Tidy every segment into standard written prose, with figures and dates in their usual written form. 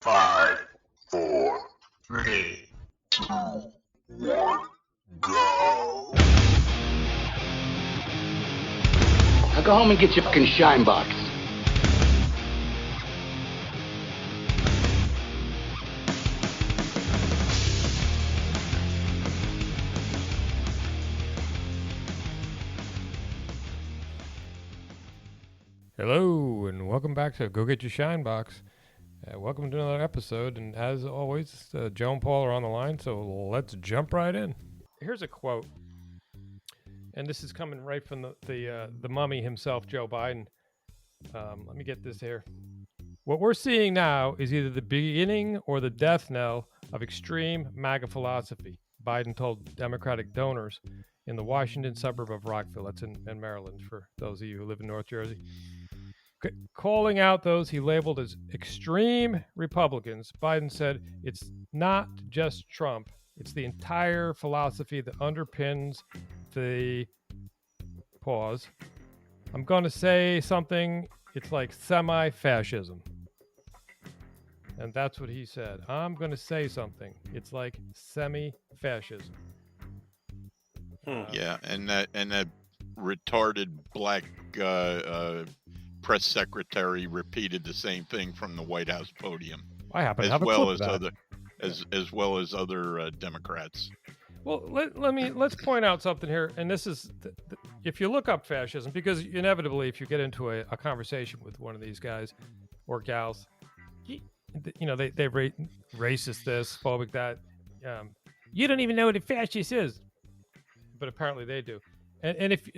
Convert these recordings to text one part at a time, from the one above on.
5, 4, 3, 2, 1, go. Now go home and get your fucking shine box. Hello, and welcome back to Go Get Your Shine Box. Welcome to another episode, and as always, Joe and Paul are on the line, so let's jump right in. Here's a quote, and this is coming right from the mummy himself, Joe Biden. Let me get this here. What we're seeing now is either the beginning or the death knell of extreme MAGA philosophy, Biden told Democratic donors in the Washington suburb of Rockville. That's in Maryland, for those of you who live in North Jersey. Calling out those he labeled as extreme Republicans, Biden said it's not just Trump, it's the entire philosophy that underpins the pause. I'm going to say something, it's like semi fascism. And that's what he said. I'm going to say something, it's like semi fascism. Yeah, and that retarded black press secretary repeated the same thing from the White House podium. I happen to have a clip of that. As well as other Democrats. Well, let's point out something here, and this is if you look up fascism, because inevitably, if you get into a conversation with one of these guys or gals, they racist this, phobic that. You don't even know what a fascist is, but apparently they do. And if,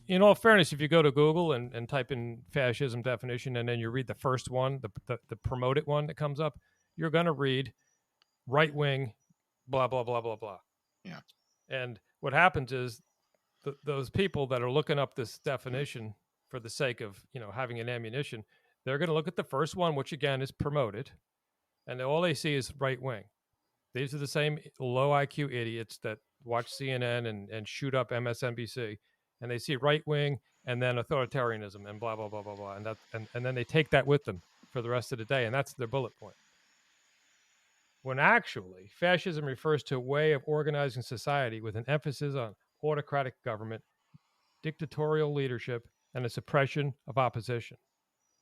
in all fairness, if you go to Google and type in fascism definition, and then you read the first one, the promoted one that comes up, you're going to read right wing, blah blah blah blah blah. Yeah. And what happens is those people that are looking up this definition for the sake of having an ammunition, they're going to look at the first one, which again is promoted, and all they see is right wing. These are the same low IQ idiots that watch CNN and shoot up MSNBC, and they see right wing and then authoritarianism and blah blah blah blah blah, and then they take that with them for the rest of the day, and that's their bullet point. When actually, fascism refers to a way of organizing society with an emphasis on autocratic government, dictatorial leadership, and a suppression of opposition.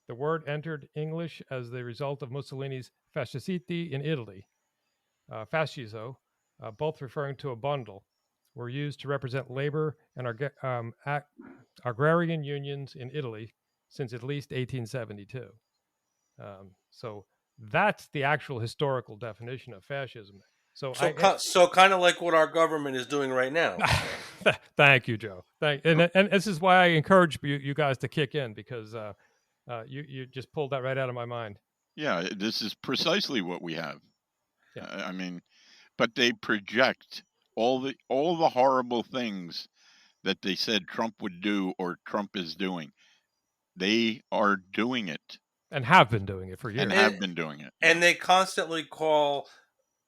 The word entered English as the result of Mussolini's fascisti in Italy. Fasciso, both referring to a bundle, were used to represent labor and agrarian unions in Italy since at least 1872. So that's the actual historical definition of fascism. So kind of like what our government is doing right now. Thank you, Joe. And this is why I encourage you guys to kick in, because you just pulled that right out of my mind. Yeah, this is precisely what we have. Yeah. I mean, but they project all the horrible things that they said Trump would do or Trump is doing. They are doing it. And have been doing it for years. And they constantly call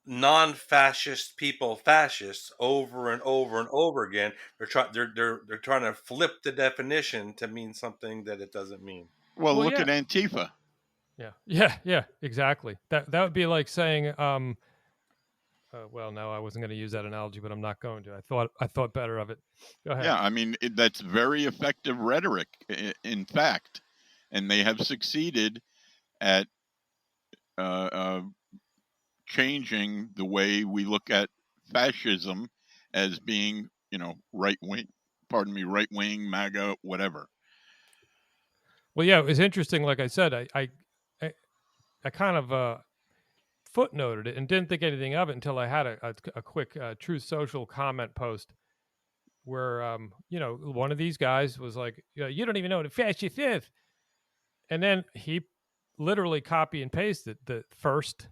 non-fascist people fascists over and over and over again. They're trying to flip the definition to mean something that it doesn't mean. Well, look at Antifa. Yeah, exactly. That would be like saying, well, no, I wasn't going to use that analogy, but I'm not going to. I thought better of it. Go ahead. Yeah, I mean, that's very effective rhetoric, in fact, and they have succeeded at changing the way we look at fascism as being, right wing, MAGA, whatever. Well, yeah, it was interesting. Like I said, I kind of footnoted it and didn't think anything of it until I had a quick Truth Social comment post where, one of these guys was like, you don't even know what a fascist is. And then he literally copy and pasted the first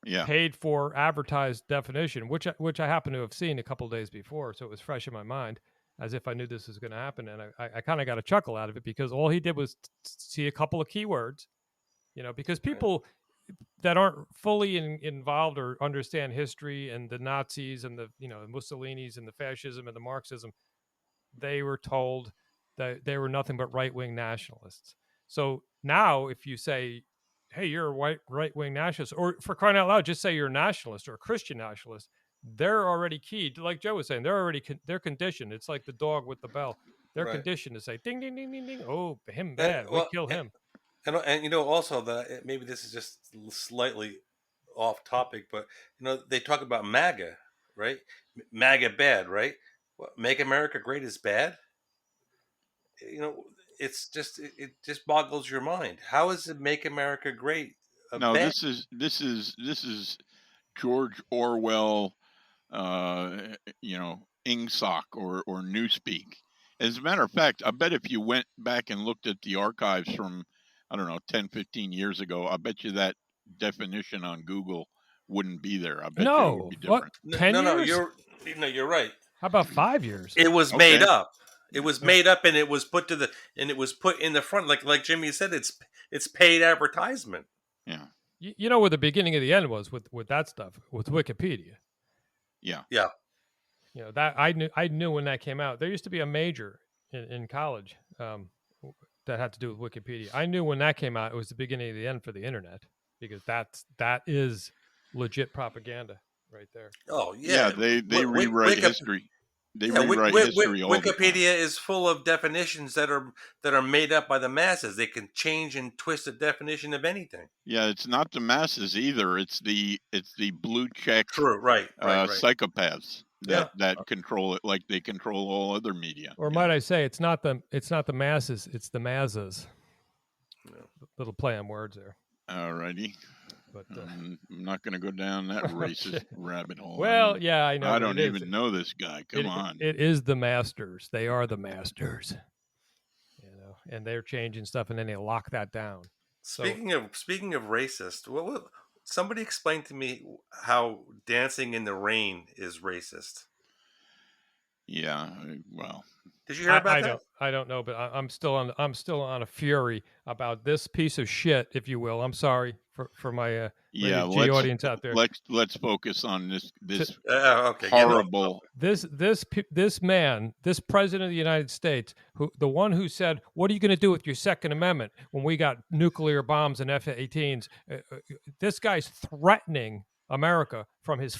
paid for advertised definition, which I happen to have seen a couple of days before. So it was fresh in my mind, as if I knew this was going to happen. And I kind of got a chuckle out of it, because all he did was see a couple of keywords, because people that aren't fully involved or understand history and the Nazis and the Mussolinis and the fascism and the Marxism, they were told that they were nothing but right-wing nationalists. So now if you say hey, you're a right-wing nationalist, or for crying out loud, just say you're a nationalist or a Christian nationalist. They're already keyed, like Joe was saying. They're already they're conditioned. It's like the dog with the bell. They're Right. conditioned to say ding ding ding ding ding. Oh, him And, bad. We well, kill him. and you know, also maybe this is just slightly off topic, but you know, they talk about MAGA, right? MAGA bad, right? What, Make America Great is bad. You know, it's just it just boggles your mind. How is it Make America Great No, bad? this is George Orwell, Ingsoc or Newspeak. As a matter of fact, I bet if you went back and looked at the archives from, I don't know, 10, 15 years ago, I bet you that definition on Google wouldn't be there. I bet you it would No, be what? different. 10 No, years? you're right. How about 5 years? It was made Okay. up. It was Yeah. made up, and it was put in the front, like Jimmy said. It's paid advertisement. Yeah. You know where the beginning of the end was with that stuff with Wikipedia. Yeah. Yeah. You know that I knew when that came out. There used to be a major in college that had to do with Wikipedia. I knew when that came out, it was the beginning of the end for the internet because that is legit propaganda right there. Oh Yeah. yeah. They rewrite history. They Yeah, rewrite history all the time. Wikipedia is full of definitions that are made up by the masses. They can change and twist the definition of anything. Yeah, it's not the masses either. It's the blue check True. Right. psychopaths Yeah. that control it, like they control all other media. Or might I say, it's not the masses, it's the mazzas. Little play on words there. Alrighty. But I'm not going to go down that racist rabbit hole. well, yeah, I know. I but don't it even is. know this guy. Come on. It is the masters. They are the masters. You know, and they're changing stuff, and then they lock that down. Speaking of racist, what somebody explain to me how Dancing in the Rain is racist? Yeah. Well, Did you hear about that? I don't know, but I'm still on a fury about this piece of shit, if you will. I'm sorry for my yeah. G audience out there. Let's focus on this Okay. horrible. This man, this president of the United States, the one who said, "What are you going to do with your Second Amendment when we got nuclear bombs and F-18s?" This guy's threatening America from his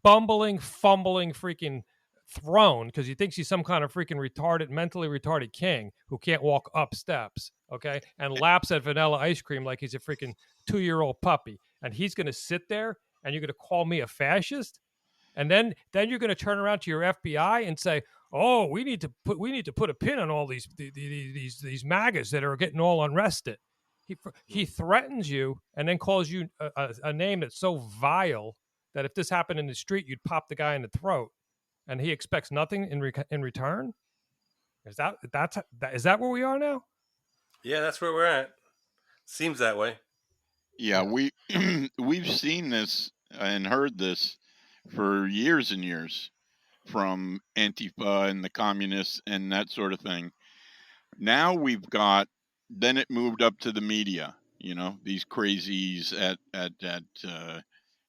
bumbling, fumbling, freaking throne because he thinks he's some kind of freaking mentally retarded king who can't walk up steps, okay, and laps at vanilla ice cream like he's a freaking 2-year-old puppy. And he's going to sit there, and you're going to call me a fascist? And then you're going to turn around to your FBI and say, "Oh, we need to put a pin on all these MAGAs that are getting all unrested." He threatens you and then calls you a name that's so vile that if this happened in the street, you'd pop the guy in the throat, and he expects nothing in return. Is that where we are now? Yeah, that's where we're at. Seems that way. Yeah, we've seen this and heard this for years and years from Antifa and the communists and that sort of thing. Now then it moved up to the media, these crazies at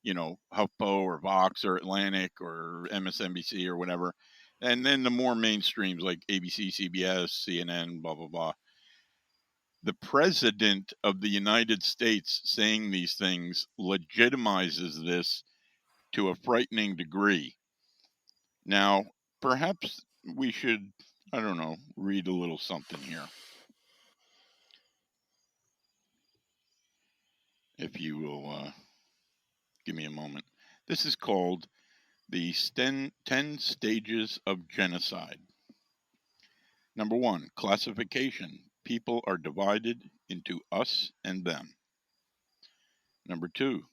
HuffPo or Vox or Atlantic or MSNBC or whatever. And then the more mainstreams like ABC, CBS, CNN, blah, blah, blah. The president of the United States saying these things legitimizes this to a frightening degree. Now, perhaps we should, I don't know, read a little something here. If you will give me a moment. This is called the 10 Stages of Genocide. Number 1, classification. People are divided into us and them. Number 2,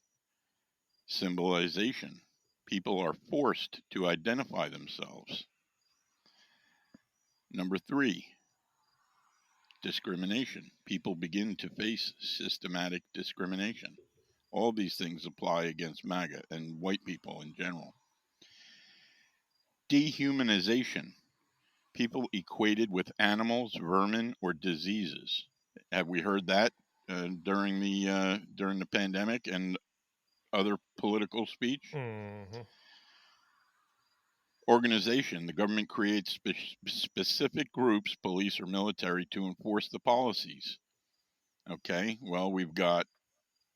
symbolization. People are forced to identify themselves. Number 3, discrimination. People begin to face systematic discrimination. All these things apply against MAGA and white people in general. Dehumanization. People equated with animals, vermin, or diseases. Have we heard that during the pandemic and other political speech? Mm-hmm. Organization. The government creates specific groups, police or military, to enforce the policies. Okay, well, we've got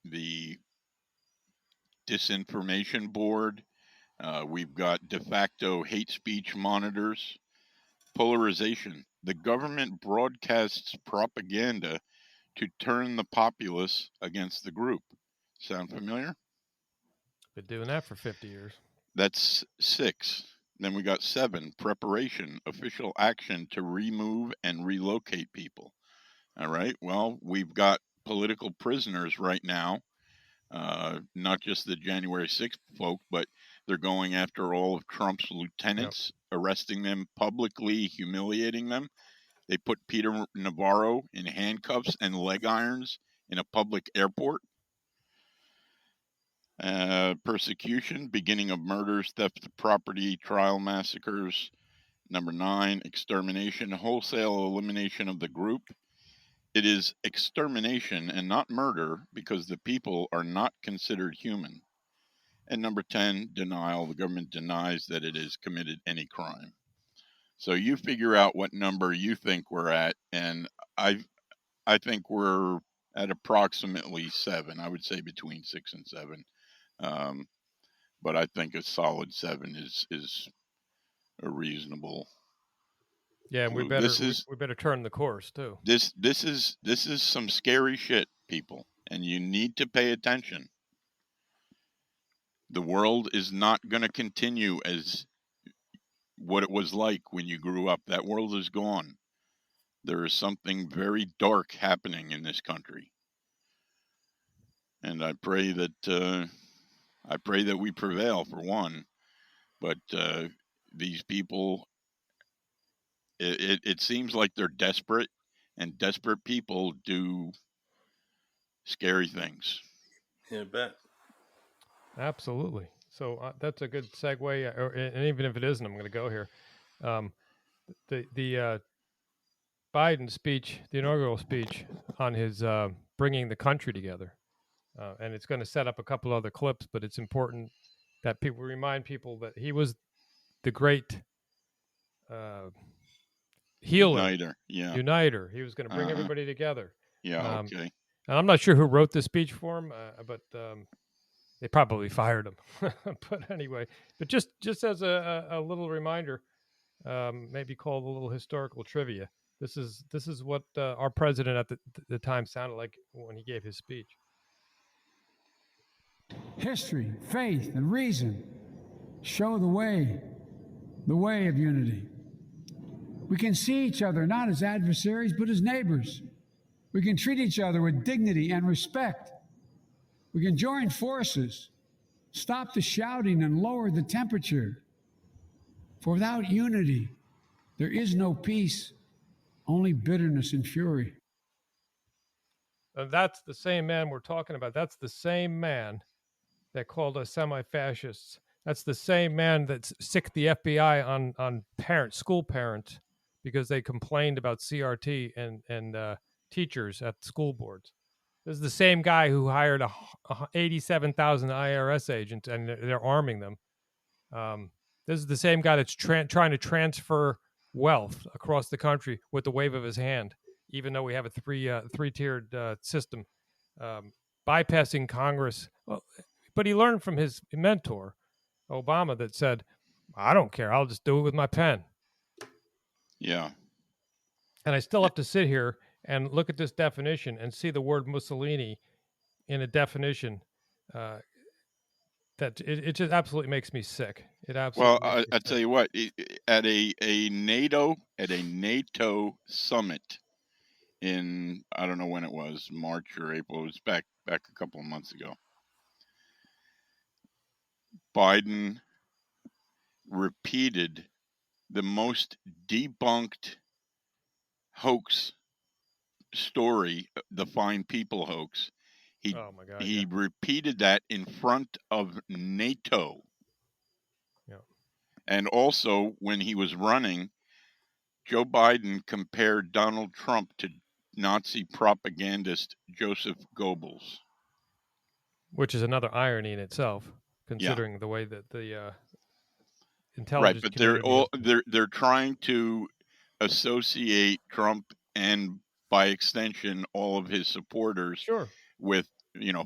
the disinformation board. We've got de facto hate speech monitors. Polarization. The government broadcasts propaganda to turn the populace against the group. Sound familiar? Been doing that for 50 years. That's 6. Then we got 7. Preparation, official action to remove and relocate people. All right. Well, we've got political prisoners right now. Not just the January 6th folk, but they're going after all of Trump's lieutenants, arresting them publicly, humiliating them. They put Peter Navarro in handcuffs and leg irons in a public airport. Persecution, beginning of murders, theft of property, trial massacres. Number 9, extermination, wholesale elimination of the group. It is extermination and not murder because the people are not considered human. And number 10, denial. The government denies that it has committed any crime. So you figure out what number you think we're at, and I think we're at approximately 7. I would say between 6 and 7. But I think a solid 7 is a reasonable. Yeah, and we better turn the course too. This is some scary shit, people, and you need to pay attention. The world is not going to continue as what it was like when you grew up. That world is gone. There is something very dark happening in this country, and I pray that we prevail, for one. But these people, it seems like they're desperate, and desperate people do scary things. Yeah, bet. Absolutely. So that's a good segue. And even if it isn't, I'm going to go here. The Biden speech, the inaugural speech on his bringing the country together, and it's going to set up a couple other clips, but it's important that people remind people that he was the great healer, uniter. He was going to bring everybody together. Yeah, okay. And I'm not sure who wrote the speech for him, but they probably fired him. But anyway, but just as a little reminder, maybe called a little historical trivia. This is what our president at the time sounded like when he gave his speech. History, faith, and reason show the way of unity. We can see each other not as adversaries, but as neighbors. We can treat each other with dignity and respect. We can join forces, stop the shouting, and lower the temperature. For without unity, there is no peace, only bitterness and fury. And that's the same man we're talking about. That's the same man that called us semi-fascists. That's the same man that sicked the FBI on school parents, because they complained about CRT and teachers at school boards. This is the same guy who hired 87,000 IRS agents, and they're arming them. This is the same guy that's trying to transfer wealth across the country with the wave of his hand, even though we have a three-tiered system, bypassing Congress. Well, but he learned from his mentor, Obama, that said, I don't care. I'll just do it with my pen. Yeah. And I still have to sit here and look at this definition and see the word Mussolini in a definition that it just absolutely makes me sick. It absolutely. Well, I tell you what, at a NATO summit in, I don't know when it was, March or April, it was back a couple of months ago, Biden repeated the most debunked hoax story, the Fine People hoax. Oh my God! He repeated that in front of NATO. Yeah. And also, when he was running, Joe Biden compared Donald Trump to Nazi propagandist Joseph Goebbels, which is another irony in itself, considering the way that the intelligence. Right, but they're trying to associate Trump and, by extension, all of his supporters with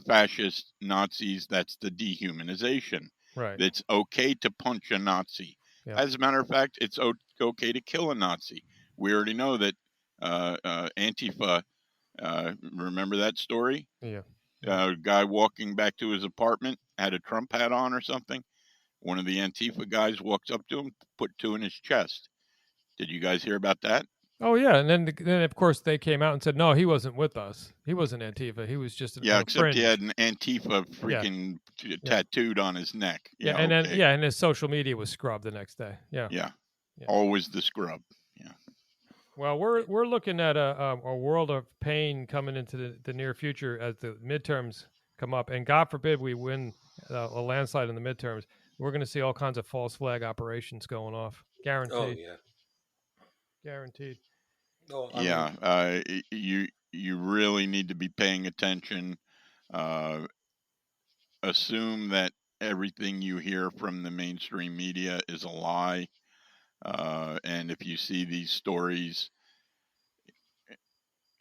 fascist Nazis, that's the dehumanization. Right. It's okay to punch a Nazi. Yep. As a matter of fact, it's okay to kill a Nazi. We already know that Antifa, remember that story? Yeah. Guy walking back to his apartment had a Trump hat on or something. One of the Antifa guys walks up to him, put two in his chest. Did you guys hear about that? Oh yeah, and then of course they came out and said no, he wasn't with us. He wasn't Antifa. He was just Yeah, on a except he fringe. had an Antifa freaking tattooed on his neck. Yeah, and then and his social media was scrubbed the next day. Yeah. Yeah. Always the scrub. Yeah. Well, we're looking at a world of pain coming into the near future as the midterms come up, and God forbid we win a landslide in the midterms. We're going to see all kinds of false flag operations going off. Guaranteed. Oh yeah. Guaranteed. Oh, You really need to be paying attention. Assume that everything you hear from the mainstream media is a lie. And if you see these stories,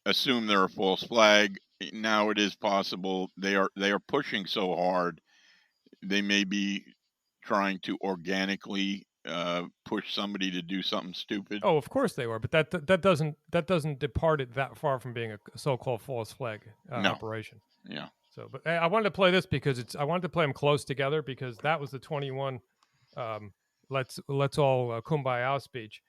assume they're a false flag. Now it is possible they are pushing so hard, they may be trying to organically push somebody to do something stupid. Oh, of course they were, but that doesn't depart it that far from being a so-called false flag operation. Yeah. So, but I wanted to play this because I wanted to play them close together because that was the 21. Let's all kumbaya speech,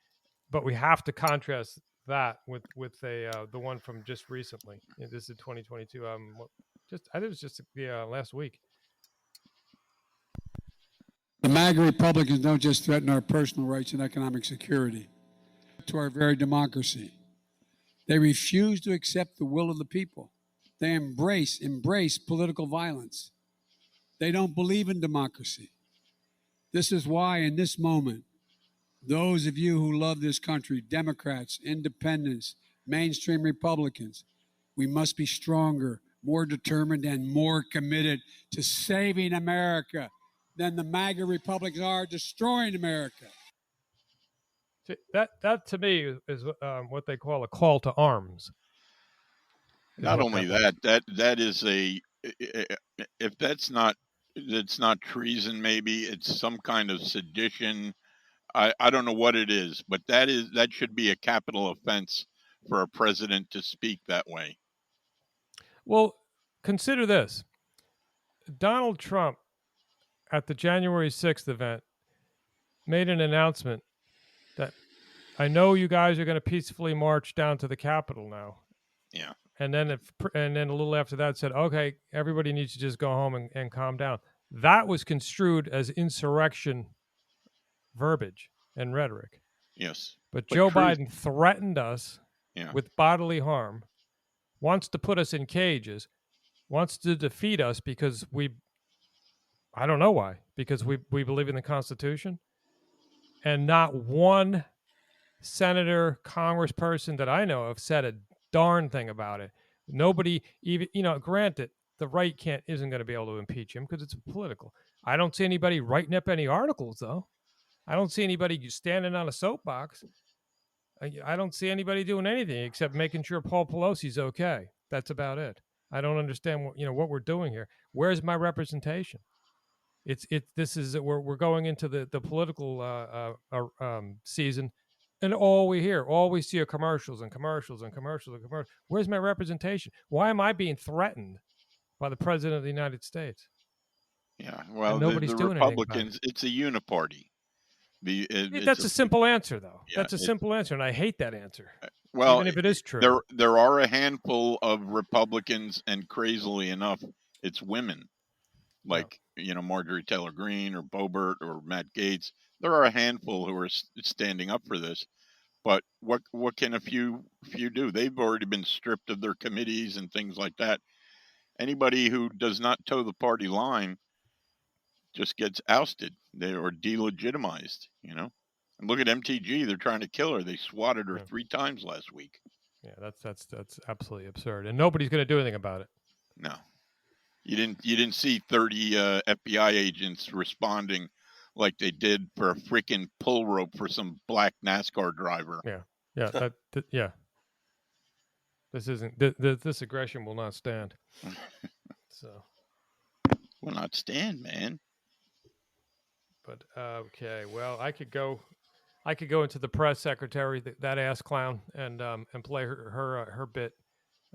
but we have to contrast that with the one from just recently. This is 2022. I think it was just last week. The MAGA Republicans don't just threaten our personal rights and economic security, to our very democracy. They refuse to accept the will of the people. They embrace political violence. They don't believe in democracy. This is why, in this moment, those of you who love this country, Democrats, independents, mainstream Republicans, we must be stronger, more determined, and more committed to saving America than the MAGA Republicans are destroying America. That to me is what they call a call to arms. Not only that is if that's not treason, maybe it's some kind of sedition. I don't know what it is, but that should be a capital offense for a president to speak that way. Well, consider this. Donald Trump at the January 6th event made an announcement that I know you guys are going to peacefully march down to the Capitol now. Yeah. And then a little after that said, okay, everybody needs to just go home and calm down. That was construed as insurrection verbiage and rhetoric. Yes. But Joe Biden threatened us with bodily harm, wants to put us in cages, wants to defeat us because I don't know why, because we believe in the Constitution. And not one senator, congressperson that I know of said a darn thing about it. Nobody even, granted, the right isn't going to be able to impeach him because it's political. I don't see anybody writing up any articles, though. I don't see anybody standing on a soapbox. I don't see anybody doing anything except making sure Paul Pelosi's okay. That's about it. I don't understand what we're doing here. Where's my representation? We're going into the political season, and all we see are commercials and commercials and commercials and commercials. Where's my representation? Why am I being threatened by the president of the United States? Yeah, well, and nobody's the doing Republicans, it's a uniparty. That's a simple answer, though. Yeah, that's a simple answer, and I hate that answer. Well, even if it is true, there are a handful of Republicans, and crazily enough, it's women, like Marjorie Taylor Greene or Boebert or Matt Gaetz. There are a handful who are standing up for this, but what can a few do? They've already been stripped of their committees and things like that. Anybody who does not toe the party line just gets ousted. They are delegitimized, And look at MTG. They're trying to kill her. They swatted her 3 times last week. Yeah, that's absolutely absurd. And nobody's going to do anything about it. No. You didn't see 30 FBI agents responding like they did for a freaking pull rope for some black NASCAR driver. Yeah. Yeah. This isn't this aggression will not stand. So, will not stand, man. but okay. Well, I could go into the press secretary, that ass clown, and play her bit.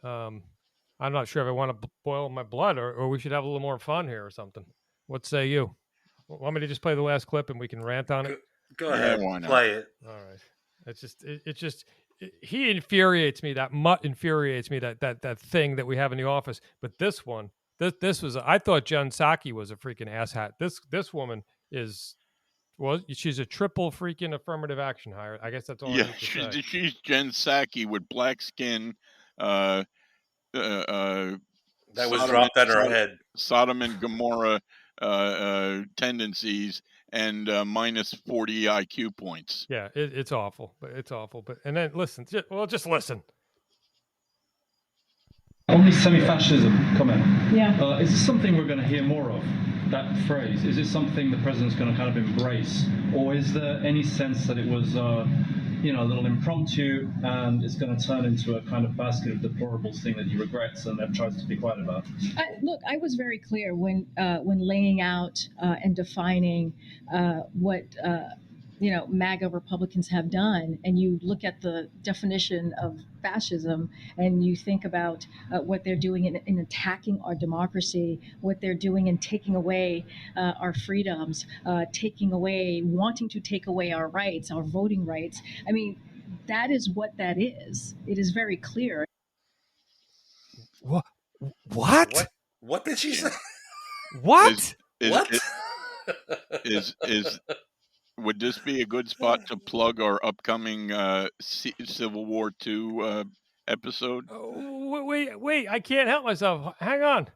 I'm not sure if I want to boil my blood, or we should have a little more fun here or something. What say you? Want me to just play the last clip and we can rant on it? Go Yeah, ahead, why not? play it. All right. It's just he infuriates me. That mutt infuriates me. That thing that we have in the office. But this one, this was. I thought Jen Psaki was a freaking asshat. This woman is. Well, she's a triple freaking affirmative action hire. I guess that's all I Yeah, need to say. she's Jen Psaki with black skin. That was dropped on her head. Sodom and Gomorrah tendencies and minus 40 IQ points. Yeah, it's awful. But it's awful. But and then listen. Just listen. On the semi-fascism comment, Yeah. is this something we're going to hear more of, that phrase? Is it something the president's going to kind of embrace? Or is there any sense that it was, a little impromptu and it's going to turn into a kind of basket of deplorables thing that he regrets and then tries to be quiet about? Look, I was very clear when laying out and defining what MAGA Republicans have done, and you look at the definition of fascism, and you think about what they're doing in attacking our democracy, what they're doing in taking away our freedoms, wanting to take away our rights, our voting rights. I mean, that is what that is. It is very clear. What? What did she say? What? What? Would this be a good spot to plug our upcoming Civil War II episode? Wait! I can't help myself. Hang on.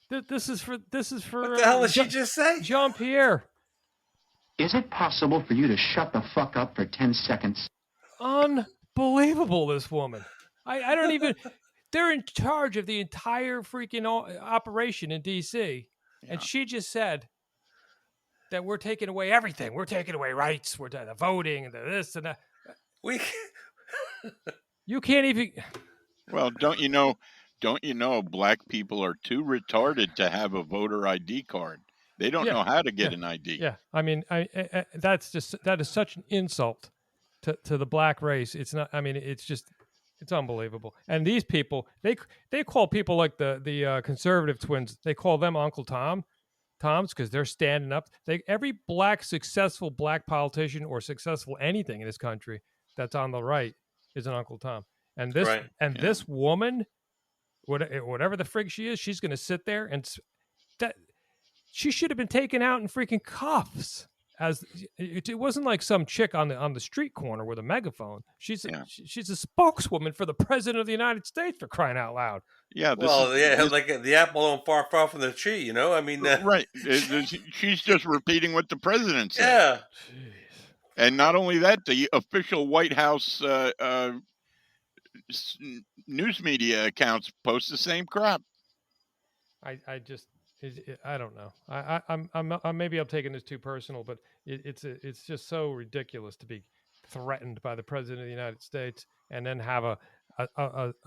This is for. What the hell did she just say? Jean Pierre. Is it possible for you to shut the fuck up for 10 seconds? Unbelievable, this woman. I don't even. They're in charge of the entire freaking operation in D.C. Yeah. And she just said that we're taking away everything. We're taking away rights. We're the voting and the this and that. You can't even. Well, don't you know? Black people are too retarded to have a voter ID card. They don't know how to get an ID. Yeah, I mean, that is such an insult to the black race. It's not. I mean, it's unbelievable. And these people, they call people like the conservative twins. They call them Uncle Toms because they're standing up. Every successful black politician or successful anything in this country that's on the right is an Uncle Tom. And this this woman, whatever the frig she is, she's going to sit there and that she should have been taken out in freaking cuffs. As it wasn't like some chick on the street corner with a megaphone. She's a spokeswoman for the president of the United States, for crying out loud. Yeah. Like the apple don't far from the tree, you know. I mean, right. She's just repeating what the president said. Yeah. Jeez. And not only that, the official White House news media accounts post the same crap. I don't know. I'm maybe I'm taking this too personal, but it's just so ridiculous to be threatened by the president of the United States and then have a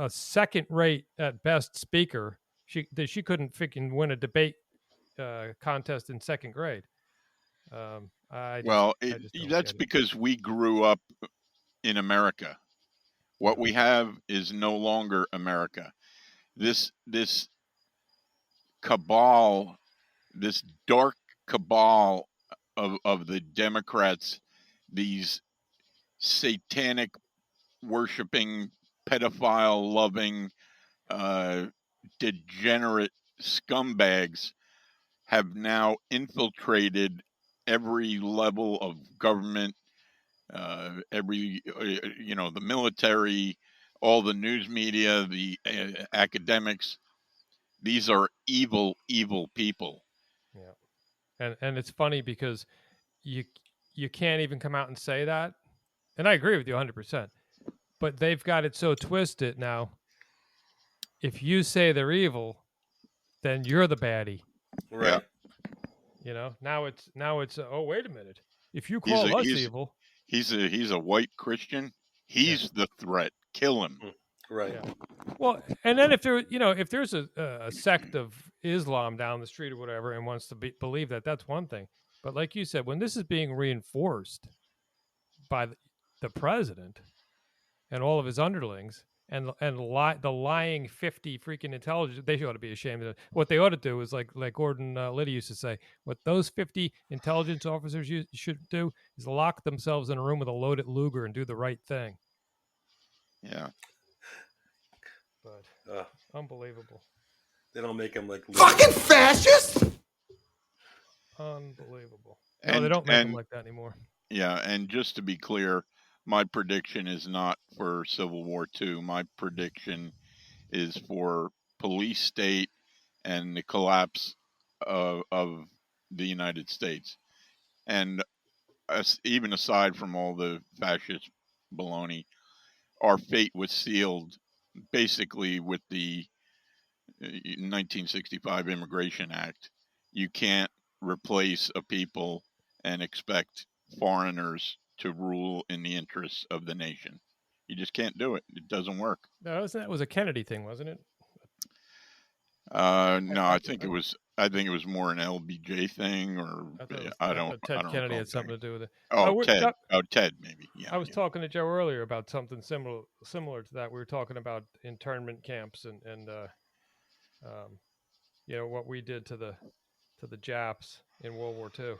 second-rate at best speaker. She couldn't freaking win a debate contest in second grade. That's because we grew up in America. What we have is no longer America. This cabal, this dark cabal of the Democrats, these satanic worshiping, pedophile loving, degenerate scumbags have now infiltrated every level of government, the military, all the news media, the academics. These are evil, evil people. Yeah, and it's funny because you can't even come out and say that, and I agree with you 100%. But they've got it so twisted now. If you say they're evil, then you're the baddie, right? Now it's oh, wait a minute. If you call us evil, he's a white Christian. He's the threat. Kill him. Right. Yeah. Well, and then if there's a sect of Islam down the street or whatever and wants to believe that, that's one thing. But like you said, when this is being reinforced by the president and all of his underlings and the lying 50 freaking intelligence, they ought to be ashamed of it. What they ought to do is like Gordon Liddy used to say, what those 50 intelligence officers should do is lock themselves in a room with a loaded Luger and do the right thing. Yeah. But unbelievable. They don't make them like Fucking fascist! Unbelievable. No, they don't make them like that anymore. Yeah, and just to be clear, my prediction is not for Civil War II. My prediction is for police state and the collapse of the United States. And even aside from all the fascist baloney, our fate was sealed basically with the 1965 Immigration Act. You can't replace a people and expect foreigners to rule in the interests of the nation. You just can't do it. It doesn't work. No, that was a Kennedy thing, wasn't it? No, I think it was more an LBJ thing, or I don't. Ted Kennedy had something to do with it. Oh, Ted. Ted, maybe. Yeah. I was talking to Joe earlier about something similar to that. We were talking about internment camps and what we did to the Japs in World War II.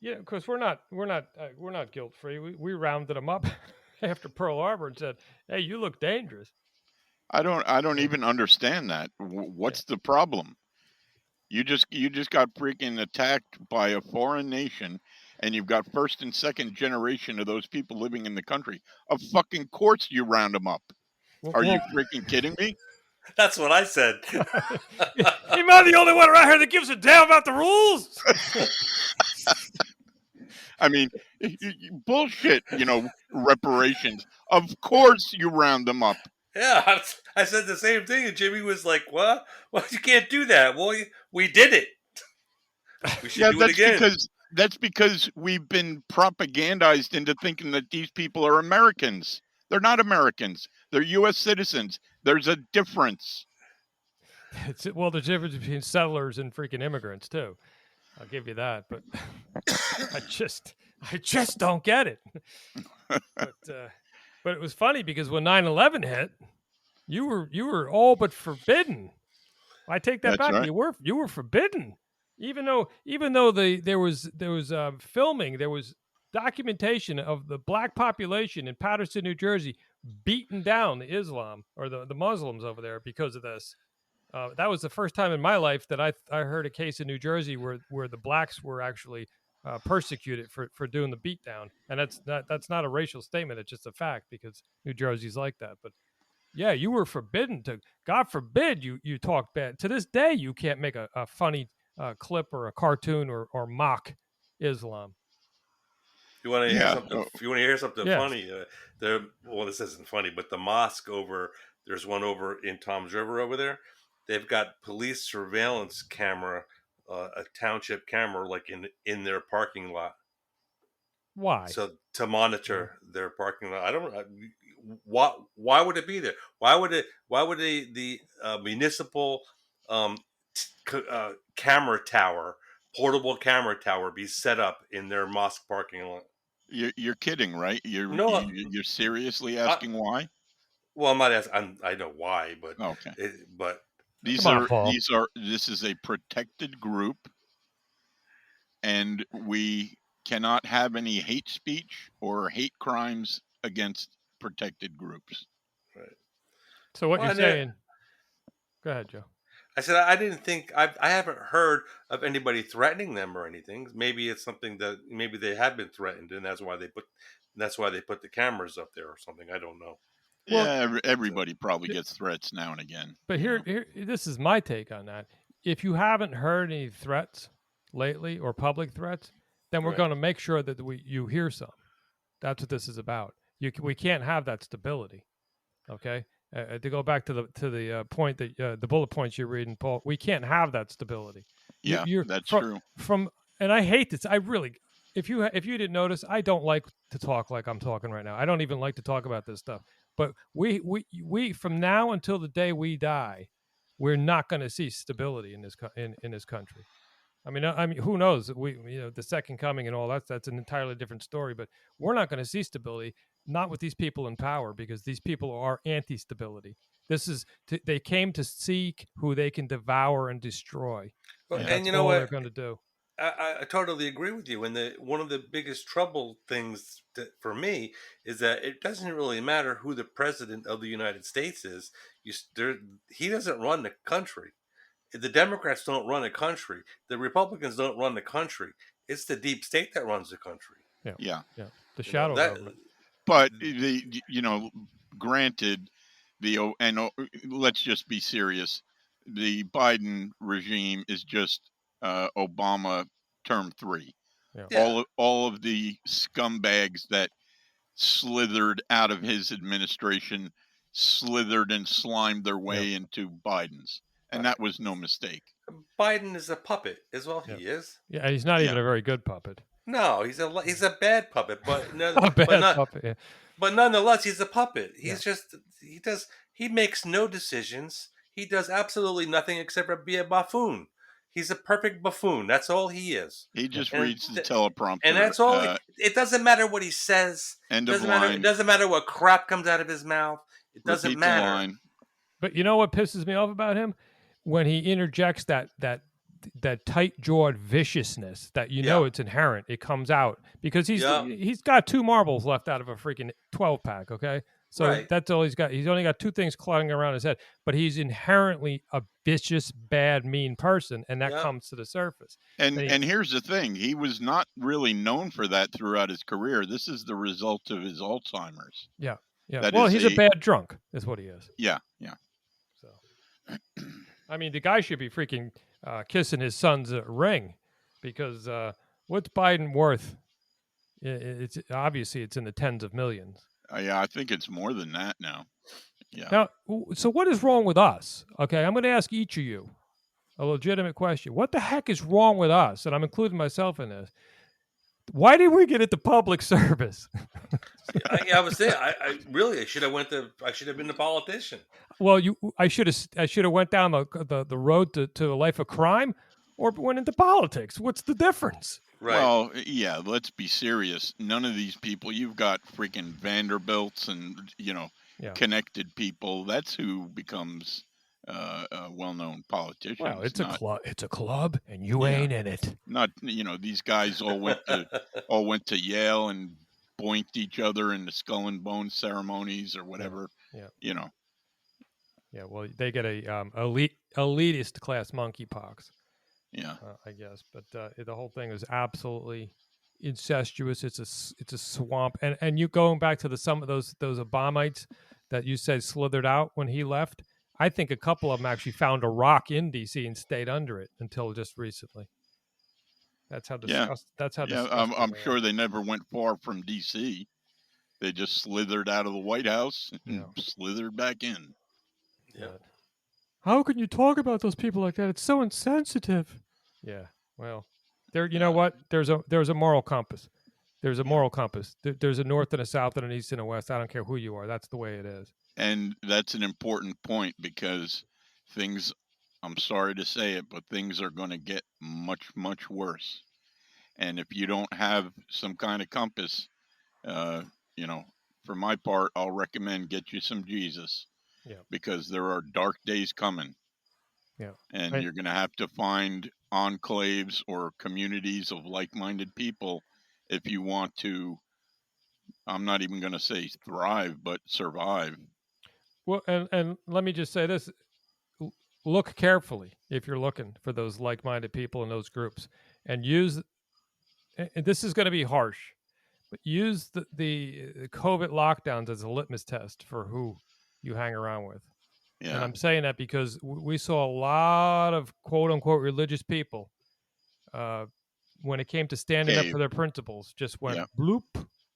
Because we're not guilt free. We rounded them up after Pearl Harbor and said, "Hey, you look dangerous." I don't even understand that. What's the problem? You just got freaking attacked by a foreign nation, and you've got first and second generation of those people living in the country. Of fucking course you round them up. Are you freaking kidding me? That's what I said. Am I the only one around here that gives a damn about the rules? I mean, bullshit, reparations. Of course you round them up. Yeah, I said the same thing, and Jimmy was like, "What? Well, you can't do that." Well, we did it. We should do it again. That's because we've been propagandized into thinking that these people are Americans. They're not Americans. They're U.S. citizens. There's a difference. There's a difference between settlers and freaking immigrants too. I'll give you that, but I just don't get it. But it was funny because when 9/11 hit, you were all but forbidden. I take that back. Right. You were forbidden, even though there was filming, there was documentation of the black population in Paterson, New Jersey, beating down the Islam or the Muslims over there because of this. That was the first time in my life that I heard a case in New Jersey where the blacks were actually persecuted for doing the beatdown, and that's not a racial statement. It's just a fact because New Jersey's like that. But yeah, you were forbidden to. God forbid you talk bad. To this day, you can't make a funny clip or a cartoon or mock Islam. You want to hear something? If you want to hear something funny, this isn't funny, but the mosque there's one over in Tom's River over there. They've got police surveillance camera, a township camera, like in their parking lot. Why? So to monitor their parking lot. I don't. Why would it be there? Why would the municipal camera tower, portable camera tower, be set up in their mosque parking lot? You're kidding, right? You're seriously asking why? Well, I'm not asking. I know why, but okay. This is a protected group, and we cannot have any hate speech or hate crimes against protected groups. Right. So what you're saying? Go ahead, Joe. I said I didn't think I haven't heard of anybody threatening them or anything. Maybe it's something that maybe they have been threatened, and that's why they put the cameras up there or something. I don't know. Yeah, everybody probably gets threats now and again. But here, this is my take on that. If you haven't heard any threats lately or public threats, then we're going to make sure that you hear some. That's what this is about. We can't have that stability. Okay. To go back to the point that the bullet points you're reading, Paul, we can't have that stability. Yeah, that's true. And I hate this. I really, if you didn't notice, I don't like to talk like I'm talking right now. I don't even like to talk about this stuff. But we from now until the day we die, we're not going to see stability in in this country. I mean, who knows? The second coming and all that's an entirely different story. But we're not going to see stability, not with these people in power, because these people are anti-stability. They came to seek who they can devour and destroy, and And that's you know all they're what? going to do. I totally agree with you. And one of the biggest trouble things for me is that it doesn't really matter who the president of the United States is. He doesn't run the country. The Democrats don't run the country. The Republicans don't run the country. It's the deep state that runs the country. Yeah. The You know, shadow that government. But granted, let's just be serious. The Biden regime is just Obama term 3. Yeah. All of the scumbags that slithered out of his administration slithered and slimed their way into Biden's, and that was no mistake. Biden is a puppet, is all he is. Yeah, he's not even Yeah. a very good puppet. No, he's a bad puppet, but no, A bad puppet. Yeah. but nonetheless, he's a puppet. He makes no decisions. He does absolutely nothing except for be a buffoon. He's a perfect buffoon. That's all he is. He just And reads the teleprompter. And that's all. It doesn't matter what he says. End It of doesn't matter. line. It doesn't matter what crap comes out of his mouth. It doesn't Repeat matter. the line. But you know what pisses me off about him? When he interjects that tight-jawed viciousness that it's inherent. It comes out because he's got 2 marbles left out of a freaking 12-pack, okay? So that's all he's got. He's only got 2 things cluttering around his head, but he's inherently a vicious, bad, mean person, and that comes to the surface. And here's the thing. He was not really known for that throughout his career. This is the result of his Alzheimer's. Yeah. That Well, is he's a bad drunk, is what he is. Yeah. So, I mean, the guy should be freaking kissing his son's ring, because what's Biden worth? It's obviously it's in the tens of millions. Yeah, I think it's more than that now. Yeah. Now, so what is wrong with us? Okay, I'm going to ask each of you a legitimate question. What the heck is wrong with us? And I'm including myself in this. Why did we get into public service? I was there. I should have I should have been a politician. Well, I should have went down the road to a life of crime, or went into politics. What's the difference? Right. Well, yeah, let's be serious. None of these people, you've got freaking Vanderbilts and, connected people. That's who becomes well-known politicians. Well, it's a club, and you ain't in it. Not, these guys all went to Yale and boinked each other in the skull and bone ceremonies or whatever. Yeah. Yeah, well, they get a elitist class monkeypox. Yeah, I guess, but the whole thing is absolutely incestuous. It's a swamp, and you going back to some of those Obamites that you said slithered out when he left. I think a couple of them actually found a rock in D.C. and stayed under it until just recently. That's how disgusting. That's how. Yeah, I'm sure they never went far from D.C. They just slithered out of the White House and slithered back in. Yeah. How can you talk about those people like that? It's so insensitive. Yeah. Well, you know what? There's a moral compass. There's a moral compass. There's a north and a south and an east and a west. I don't care who you are. That's the way it is. And that's an important point, because things, I'm sorry to say it, but things are going to get much, much worse. And if you don't have some kind of compass, for my part, I'll recommend get you some Jesus. Yeah. Because there are dark days coming. Yeah. And you're going to have to find enclaves or communities of like-minded people if you want to, I'm not even going to say thrive, but survive. Well, and let me just say this. Look carefully if you're looking for those like-minded people in those groups, and this is going to be harsh, but use the COVID lockdowns as a litmus test for who you hang around with. Yeah. And I'm saying that because we saw a lot of quote unquote religious people when it came to standing up for their principles, just went bloop,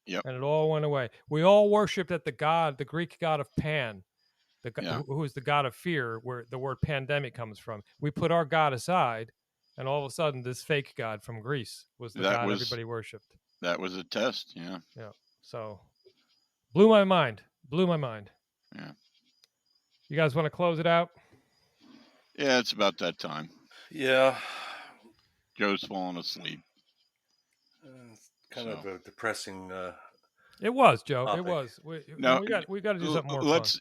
and it all went away. We all worshipped at the Greek god of Pan, who is the god of fear, where the word pandemic comes from. We put our god aside, and all of a sudden this fake god from Greece was the god everybody worshipped. That was a test. Yeah. So blew my mind. Blew my mind. Yeah. You guys want to close it out? Yeah, it's about that time. Yeah. Joe's falling asleep. It's kind of a depressing. It was, Joe. topic. It was. We No, we got to do something more let's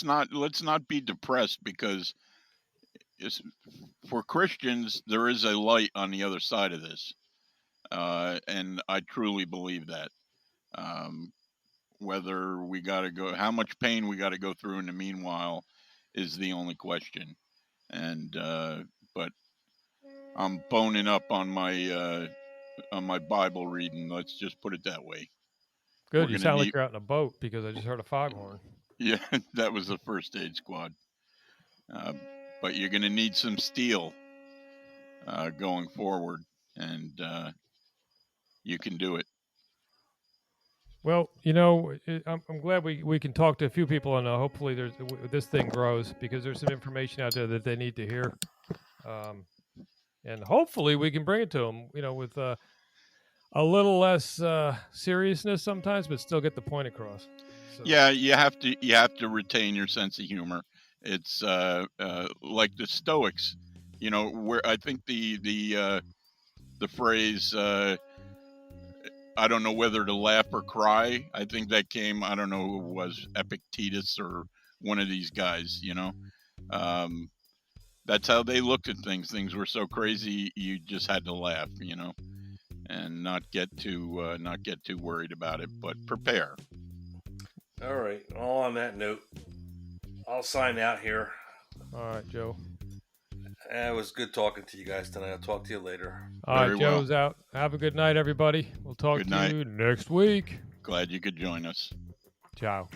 fun. let's not be depressed, because for Christians there is a light on the other side of this, and I truly believe that. Whether we got to go, how much pain we got to go through in the meanwhile, is the only question. And but I'm boning up on my Bible reading. Let's just put it that way. Good. We're You gonna sound need- like you're out in a boat because I just heard a foghorn. Yeah, that was the first aid squad. But you're going to need some steel going forward, and you can do it. Well, you know, I'm glad we can talk to a few people, and hopefully this thing grows, because there's some information out there that they need to hear, and hopefully we can bring it to them. You know, with a little less seriousness sometimes, but still get the point across. So. Yeah, you have to retain your sense of humor. It's like the Stoics, you know, where I think the phrase I don't know whether to laugh or cry. I think that came, I don't know who it was, Epictetus or one of these guys, you know. That's how they looked at things. Things were so crazy, you just had to laugh, you know, and not get too worried about it, but prepare. All right. All on that note, I'll sign out here. All right, Joe. It was good talking to you guys tonight. I'll talk to you later. All right, Very well. Joe's out. Have a good night, everybody. We'll talk Good to night. you next week. Glad you could join us. Ciao.